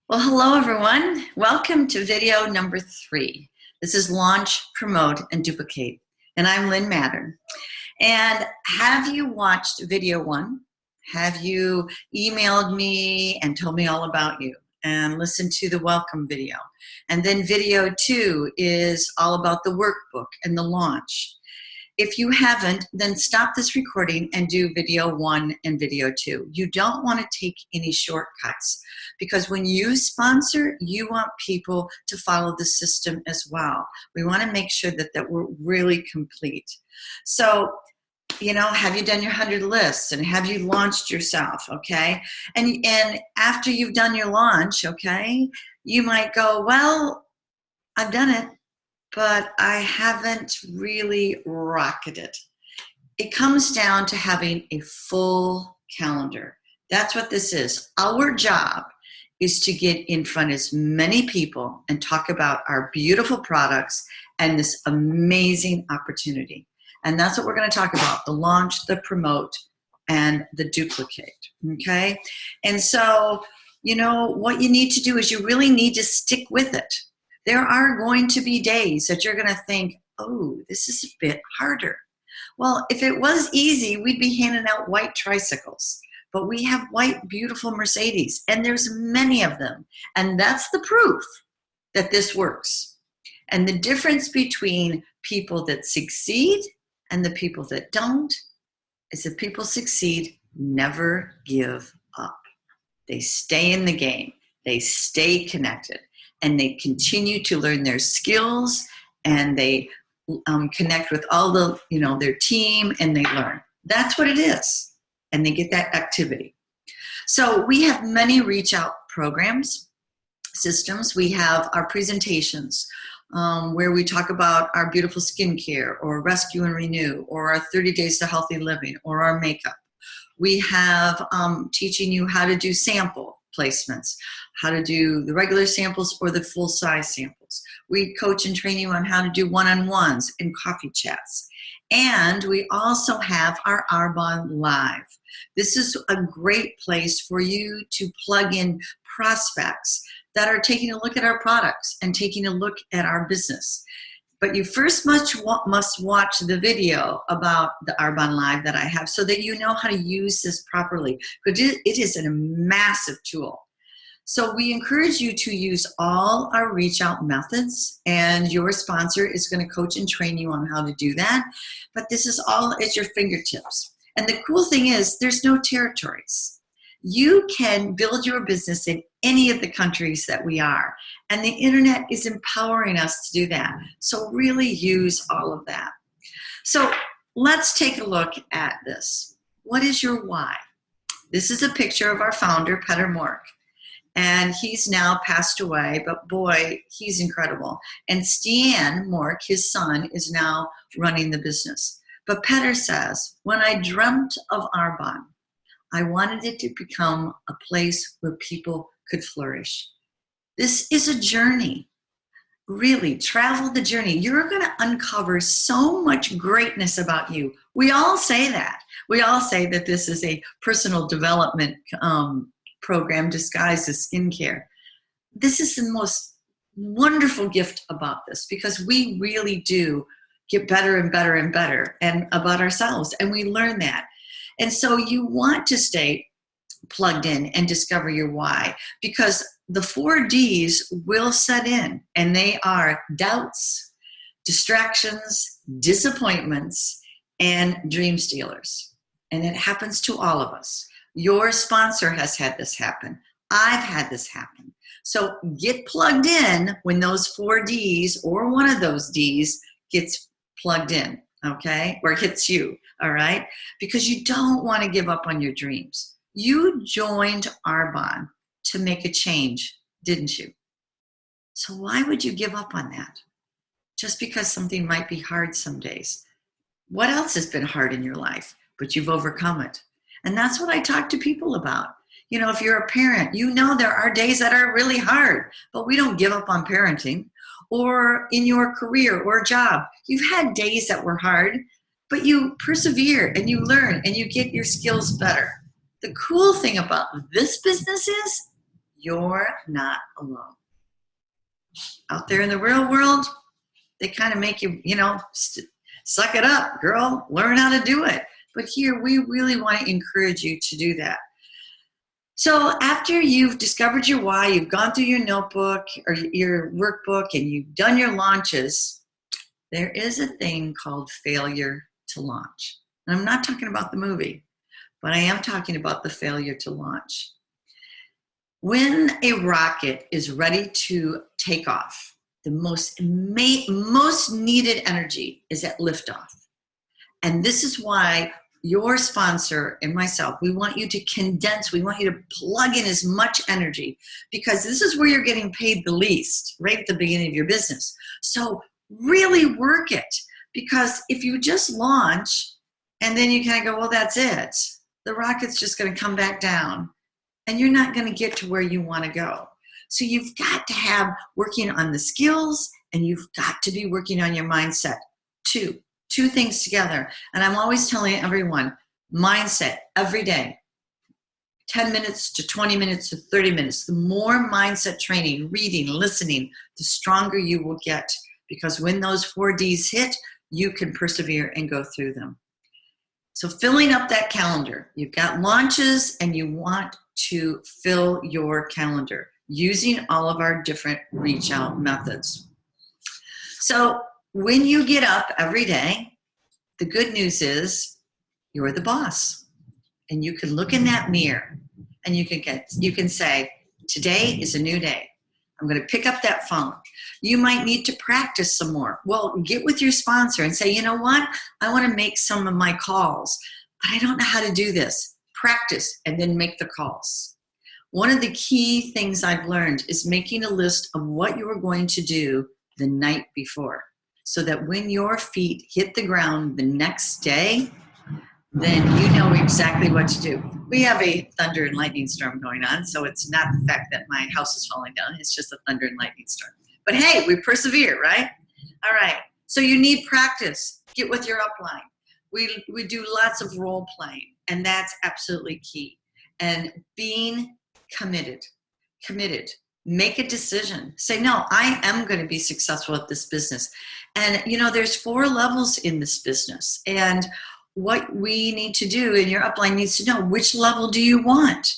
Well, hello everyone. Welcome to video number 3. This is Launch, Promote, and Duplicate. And I'm Lynn Mattern. And have you watched video 1? Have you emailed me and told me all about you? And listened to the welcome video. And then video 2 is all about the workbook and the launch. If you haven't, then stop this recording and do video 1 and video 2. You don't want to take any shortcuts because when you sponsor, you want people to follow the system as well. We want to make sure that we're really complete. So, have you done your 100 lists and have you launched yourself, okay? And after you've done your launch, okay, you might go, well, I've done it, but I haven't really rocketed it. It comes down to having a full calendar. That's what this is. Our job is to get in front of as many people and talk about our beautiful products and this amazing opportunity. And that's what we're going to talk about, the launch, the promote, and the duplicate, okay? And so, what you need to do is you really need to stick with it. There are going to be days that you're going to think, oh, this is a bit harder. Well, if it was easy, we'd be handing out white tricycles. But we have white, beautiful Mercedes, and there's many of them. And that's the proof that this works. And the difference between people that succeed and the people that don't is that people succeed never give up. They stay in the game. They stay connected. And they continue to learn their skills, and they connect with all the, their team, and they learn. That's what it is, and they get that activity. So we have many reach out programs, systems. We have our presentations where we talk about our beautiful skincare, or rescue and renew, or our 30 days to healthy living, or our makeup. We have teaching you how to do sample placements, how to do the regular samples or the full-size samples. We coach and train you on how to do one-on-ones and coffee chats. And we also have our Arbonne Live. This is a great place for you to plug in prospects that are taking a look at our products and taking a look at our business. But you first must watch the video about the Arbonne Live that I have so that you know how to use this properly. Because it is a massive tool. So we encourage you to use all our reach out methods, and your sponsor is going to coach and train you on how to do that. But this is all at your fingertips. And the cool thing is there's no territories. You can build your business in any of the countries that we are. And the internet is empowering us to do that. So really use all of that. So let's take a look at this. What is your why? This is a picture of our founder, Petter Mork. And he's now passed away, but boy, he's incredible. And Stian Mork, his son, is now running the business. But Petter says, when I dreamt of Arbonne, I wanted it to become a place where people could flourish. This is a journey. Really, travel the journey. You're going to uncover so much greatness about you. We all say that. We all say that this is a personal development program disguised as skincare. This is the most wonderful gift about this because we really do get better and better and better and about ourselves, and we learn that. And so you want to stay plugged in and discover your why, because the 4 Ds will set in, and they are doubts, distractions, disappointments, and dream stealers. And it happens to all of us. Your sponsor has had this happen. I've had this happen. So get plugged in when those 4 Ds or one of those Ds gets plugged in, okay? Or hits you, all right? Because you don't want to give up on your dreams. You joined Arbonne to make a change, didn't you? So why would you give up on that? Just because something might be hard some days. What else has been hard in your life, but you've overcome it? And that's what I talk to people about. If you're a parent, there are days that are really hard, but we don't give up on parenting. Or in your career or job, you've had days that were hard, but you persevere and you learn and you get your skills better. The cool thing about this business is you're not alone. Out there in the real world, they kind of make you, suck it up, girl, learn how to do it. But here, we really want to encourage you to do that. So after you've discovered your why, you've gone through your notebook or your workbook, and you've done your launches, there is a thing called failure to launch. And I'm not talking about the movie, but I am talking about the failure to launch. When a rocket is ready to take off, the most needed energy is at liftoff. And this is why your sponsor and myself, we want you to condense, we want you to plug in as much energy, because this is where you're getting paid the least, right at the beginning of your business. So really work it, because if you just launch and then you kind of go, well, that's it, the rocket's just going to come back down and you're not going to get to where you want to go. So you've got to have working on the skills, and you've got to be working on your mindset. Two things together. And I'm always telling everyone, mindset every day, 10 minutes to 20 minutes to 30 minutes. The more mindset training, reading, listening, the stronger you will get, because when those 4 Ds hit, you can persevere and go through them. So filling up that calendar, you've got launches and you want to fill your calendar using all of our different reach out methods. So when you get up every day, the good news is you're the boss, and you can look in that mirror and you can say, today is a new day. I'm going to pick up that phone. You might need to practice some more. Well, get with your sponsor and say, you know what? I want to make some of my calls, but I don't know how to do this. Practice and then make the calls. One of the key things I've learned is making a list of what you are going to do the night before, so that when your feet hit the ground the next day, then you know exactly what to do. We have a thunder and lightning storm going on, so it's not the fact that my house is falling down, it's just a thunder and lightning storm. But hey, we persevere, right? All right, so you need practice. Get with your upline. We do lots of role playing, and that's absolutely key. And being committed. Make a decision. Say, no, I am going to be successful at this business. And, there's 4 levels in this business. And what we need to do, and your upline needs to know, which level do you want?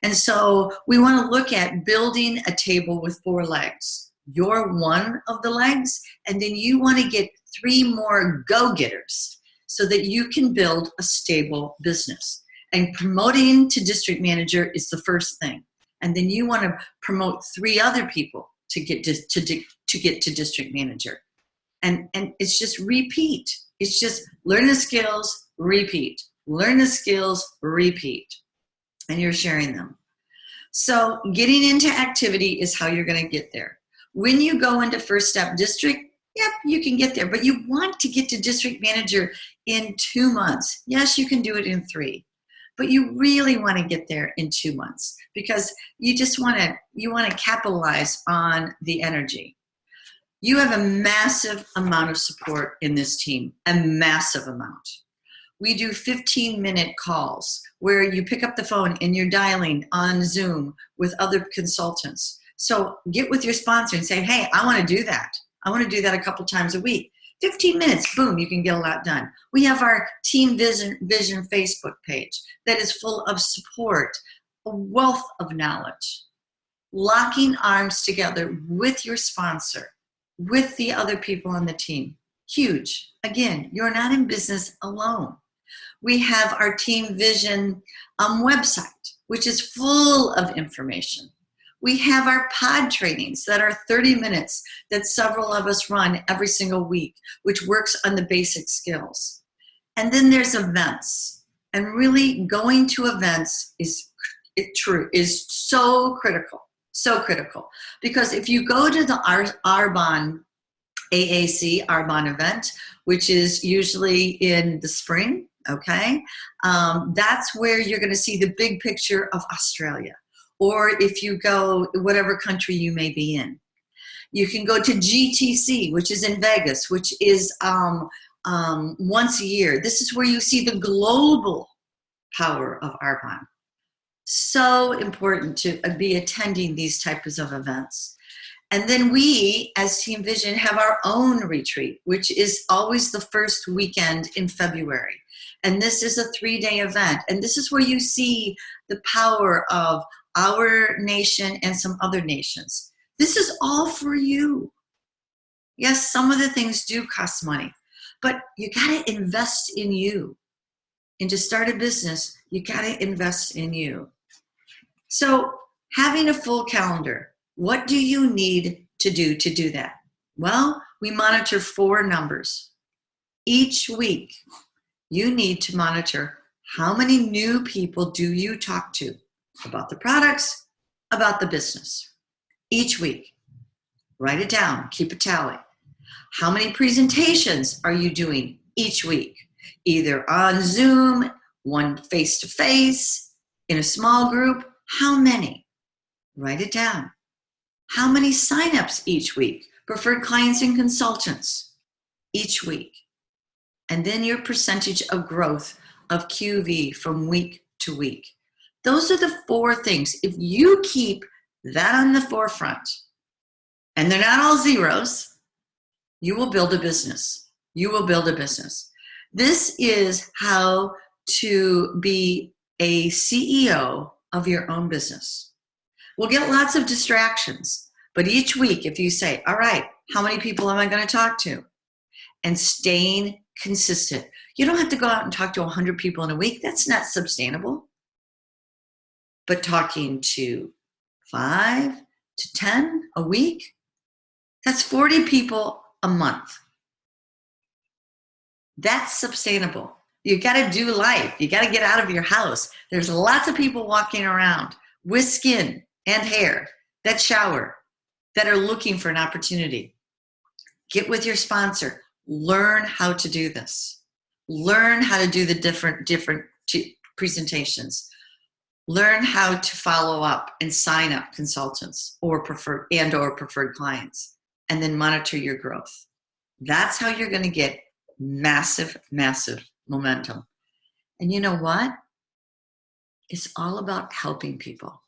And so we want to look at building a table with 4 legs. You're one of the legs, and then you want to get 3 more go-getters so that you can build a stable business. And promoting to district manager is the first thing. And then you want to promote 3 other people to get to district manager. And it's just repeat. It's just learn the skills, repeat. Learn the skills, repeat. And you're sharing them. So getting into activity is how you're going to get there. When you go into First Step District, yep, you can get there. But you want to get to district manager in 2 months. Yes, you can do it in 3. But you really want to get there in 2 months, because you just want to capitalize on the energy. You have a massive amount of support in this team, a massive amount. We do 15-minute calls where you pick up the phone and you're dialing on Zoom with other consultants. So get with your sponsor and say, hey, I want to do that. I want to do that a couple times a week. 15 minutes, boom, you can get a lot done. We have our Team Vision Facebook page that is full of support, a wealth of knowledge. Locking arms together with your sponsor, with the other people on the team, huge. Again, you're not in business alone. We have our Team Vision website, which is full of information. We have our pod trainings that are 30 minutes that several of us run every single week, which works on the basic skills. And then there's events. And really going to events is so critical. Because if you go to the Arbonne AAC, Arbonne event, which is usually in the spring, okay, that's where you're going to see the big picture of Australia. Or if you go whatever country you may be in. You can go to GTC, which is in Vegas, which is once a year. This is where you see the global power of Arbonne. So important to be attending these types of events. And then we, as Team Vision, have our own retreat, which is always the first weekend in February. And this is a 3-day event. And this is where you see the power of our nation and some other nations. This is all for you. Yes, some of the things do cost money, but you got to invest in you. And to start a business, you got to invest in you. So having a full calendar, what do you need to do that? Well, we monitor 4 numbers. Each week, you need to monitor how many new people do you talk to about the products, about the business. Each week, write it down, keep a tally. How many presentations are you doing each week? Either on Zoom, one face-to-face, in a small group. How many? Write it down. How many signups each week? Preferred clients and consultants each week. And then your percentage of growth of QV from week to week. Those are the 4 things. If you keep that on the forefront, and they're not all zeros, you will build a business. You will build a business. This is how to be a CEO of your own business. We'll get lots of distractions, but each week, if you say, all right, how many people am I going to talk to? And staying consistent. You don't have to go out and talk to 100 people in a week. That's not sustainable. But talking to 5 to 10 a week, that's 40 people a month. That's sustainable. You got to do life. You got to get out of your house. There's lots of people walking around with skin and hair that shower, that are looking for an opportunity. Get with your sponsor. Learn how to do this. Learn how to do the different presentations. Learn how to follow up and sign up consultants or preferred clients, and then monitor your growth. That's how you're going to get massive, massive momentum. And you know what? It's all about helping people.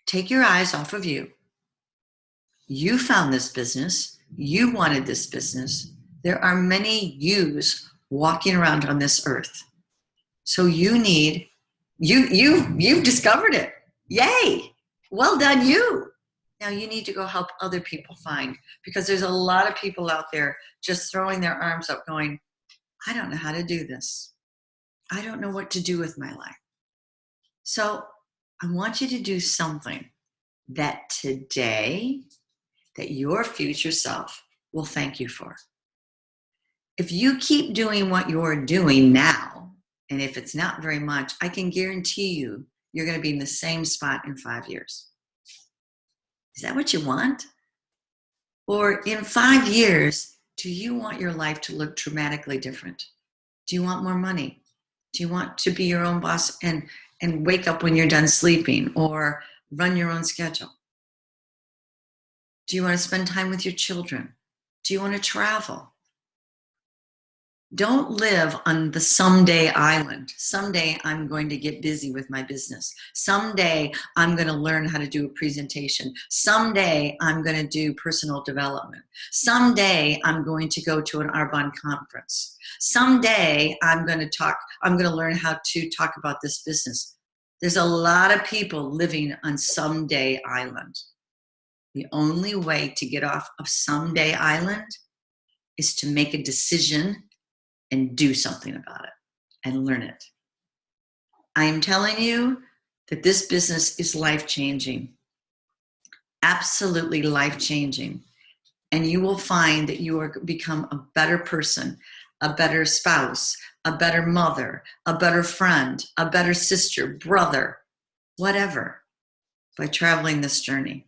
Take your eyes off of you. You found this business. You wanted this business. There are many yous walking around on this earth. So you need, you've discovered it. Yay. Well done, you. Now you need to go help other people find, because there's a lot of people out there just throwing their arms up going, I don't know how to do this. I don't know what to do with my life. So I want you to do something that today, that your future self will thank you for. If you keep doing what you're doing now, and if it's not very much, I can guarantee you, you're going to be in the same spot in 5 years. Is that what you want? Or in 5 years, do you want your life to look dramatically different? Do you want more money? Do you want to be your own boss and wake up when you're done sleeping, or run your own schedule? Do you want to spend time with your children? Do you want to travel? Don't live on the someday island. Someday I'm going to get busy with my business. Someday I'm going to learn how to do a presentation. Someday I'm going to do personal development. Someday I'm going to go to an Arbonne conference. Someday I'm going to learn how to talk about this business. There's a lot of people living on someday island. The only way to get off of someday island is to make a decision and do something about it and learn it. I am telling you that this business is life-changing, absolutely life-changing. And you will find that you are become a better person, a better spouse, a better mother, a better friend, a better sister, brother, whatever, by traveling this journey.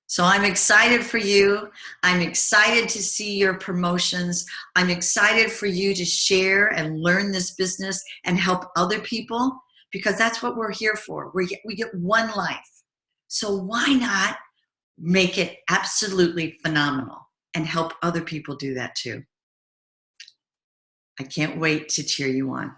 So I'm excited for you. I'm excited to see your promotions. I'm excited for you to share and learn this business and help other people, because that's what we're here for. We get one life. So why not make it absolutely phenomenal and help other people do that too? I can't wait to cheer you on.